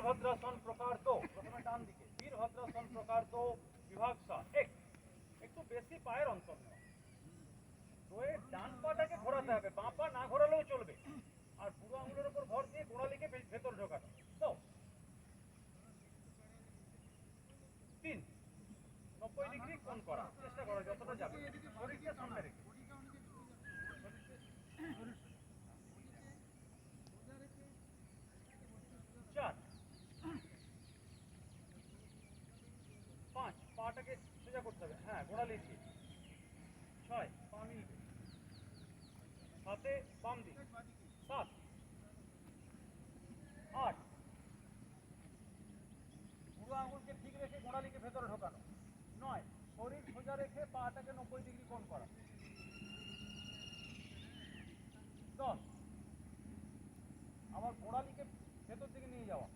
वीरभद्रासन प्रकार दो प्रथमे डान दिके वीरभद्रासन प्रकार दो विभाग सा एक একটু বেশি পায়ের অন্তর নেওয়া রোয়ে ডান পাটাকে ঘোরাতে হবে বাঁ পা না ঘোরালেও চলবে আর বুড়ো আঙুলের উপর ভর দিয়ে গোড়ালিকে ভেতর ঢোকানো তো 3 90 ডিগ্রি কোণ করা চেষ্টা করো যতটা যাবে শরীরকে সামনে রেখে 4 5 পাটাকে সোজা করতে হবে হ্যাঁ গোড়ালি দিয়ে 6 পা মিলবে 7 বাম দিক 7 8 বুড়ো আঙুলকে ঠিক রেখে গোড়ালিকে ভেতরে ঢোকানো 9 শরীর সোজা রেখে পাটাকে 90 ডিগ্রি কোণ করা 10 আবার গোড়ালিকে ভেতর দিকে নিয়ে যাওয়া